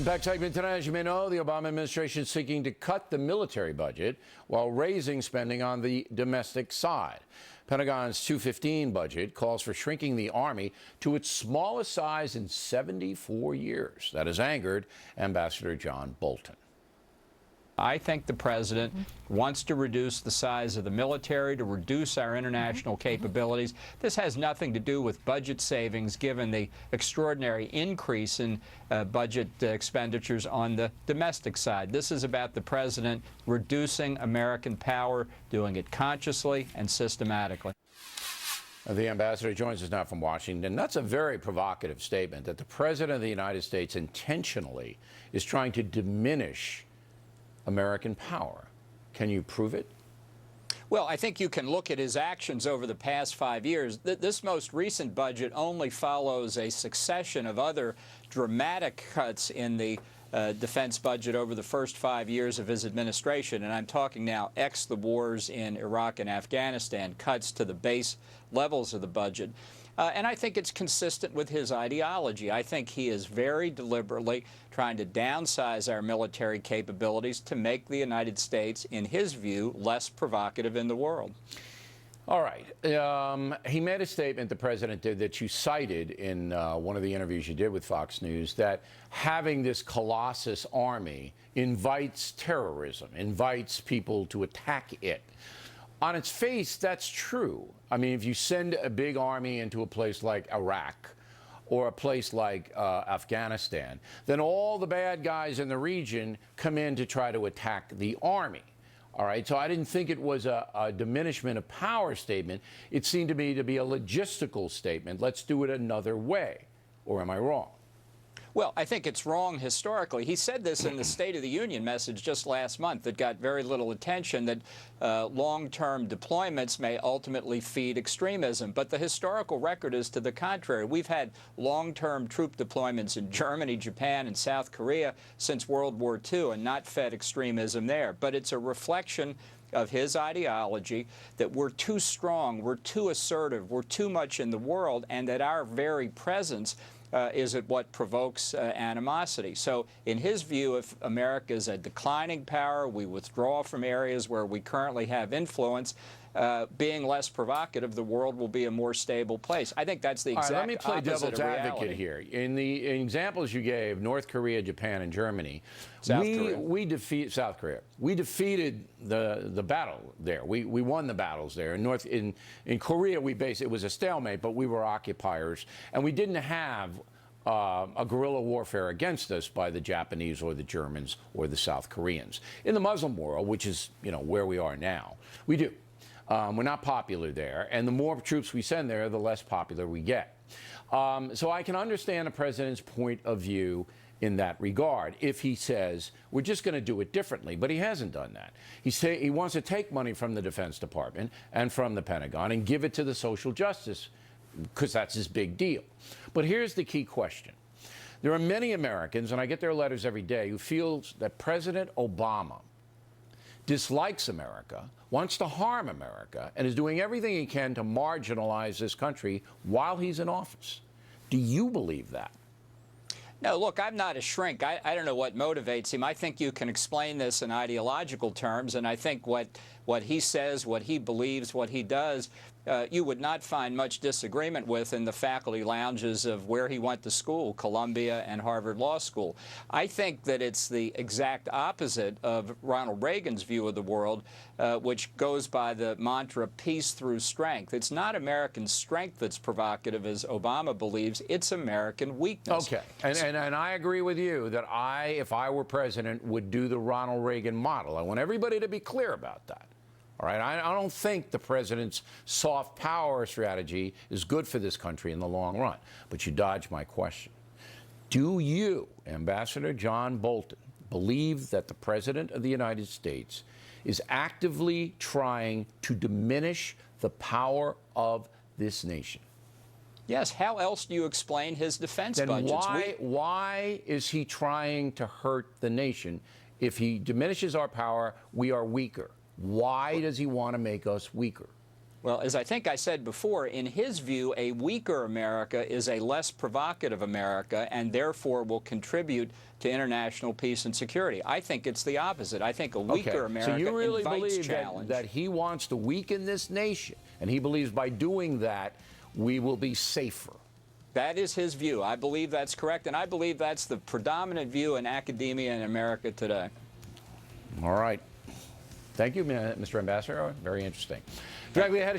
Back segment tonight, as you may know, the Obama administration is seeking to cut the military budget while raising spending on the domestic side. Pentagon's 2015 budget calls for shrinking the Army to its smallest size in 74 years. That has angered Ambassador John Bolton. I think the president wants to reduce the size of the military, to reduce our international capabilities. This has nothing to do with budget savings, given the extraordinary increase in budget expenditures on the domestic side. This is about the president reducing American power, doing it consciously and systematically. The ambassador joins us now from Washington. That's a very provocative statement, that the president of the United States intentionally is trying to diminish American power. Can you prove it? Well, I think you can look at his actions over the past 5 years. This most recent budget only follows a succession of other dramatic cuts in the defense budget over the first 5 years of his administration. And I'm talking now the wars in Iraq and Afghanistan, cuts to the base levels of the budget. And I think it's consistent with his ideology. I think he is very deliberately trying to downsize our military capabilities to make the United States, in his view, less provocative in the world. All right. He made a statement, the president did, that you cited in one of the interviews you did with Fox News, that having this colossus army invites terrorism, invites people to attack it. On its face, that's true. I mean, if you send a big army into a place like Iraq or a place like Afghanistan, then all the bad guys in the region come in to try to attack the army. All right, so I didn't think it was a diminishment of power statement. It seemed to me to be a logistical statement. Let's do it another way. Or am I wrong? Well, I think it's wrong historically. He said this in the State of the Union message just last month that got very little attention, that long-term deployments may ultimately feed extremism. But the historical record is to the contrary. We've had long-term troop deployments in Germany, Japan, and South Korea since World War II and not fed extremism there. But it's a reflection of his ideology that we're too strong, we're too assertive, we're too much in the world, and that our very presence is it what provokes animosity. So in his view, if America is a declining power, we withdraw from areas where we currently have influence, being less provocative, the world will be a more stable place. I think that's the exact let me play opposite devil's of reality. advocate here. In the examples you gave, North Korea, Japan, and Germany, we defeated South Korea. We defeated the battle there. We won the battles there. In Korea, it was a stalemate, but we were occupiers, and we didn't have a guerrilla warfare against us by the Japanese or the Germans or the South Koreans. In the Muslim world, which is where we are now, we do. We're not popular there, and the more troops we send there, the less popular we get. So I can understand the president's point of view in that regard if he says we're just going to do it differently, but he hasn't done that. He wants to take money from the Defense Department and from the Pentagon and give it to the social justice, because that's his big deal. But here's the key question. There are many Americans, and I get their letters every day, who feel that President Obama dislikes America, wants to harm America, and is doing everything he can to marginalize this country while he's in office. Do you believe that? No, look, I'm not a shrink. I don't know what motivates him. I think you can explain this in ideological terms, and I think what he says, what he believes, what he does, you would not find much disagreement with in the faculty lounges of where he went to school, Columbia and Harvard Law School. I think that it's the exact opposite of Ronald Reagan's view of the world, which goes by the mantra, peace through strength. It's not American strength that's provocative, as Obama believes. It's American weakness. Okay. And I agree with you that if I were president, would do the Ronald Reagan model. I want everybody to be clear about that. All right, I don't think the president's soft power strategy is good for this country in the long run. But you dodged my question. Do you, Ambassador John Bolton, believe that the president of the United States is actively trying to diminish the power of this nation? Yes. How else do you explain his defense budgets? Why is he trying to hurt the nation? If he diminishes our power, we are weaker. Why does he want to make us weaker? Well, as I think I said before, in his view, a weaker America is a less provocative America and therefore will contribute to international peace and security. I think it's the opposite. I think a weaker America so you really invites believe challenge. that he wants to weaken this nation, and he believes by doing that we will be safer. That is his view. I believe that's correct, and I believe that's the predominant view in academia in America today. All right. Thank you, Mr. Ambassador. Very interesting. In fact, we had a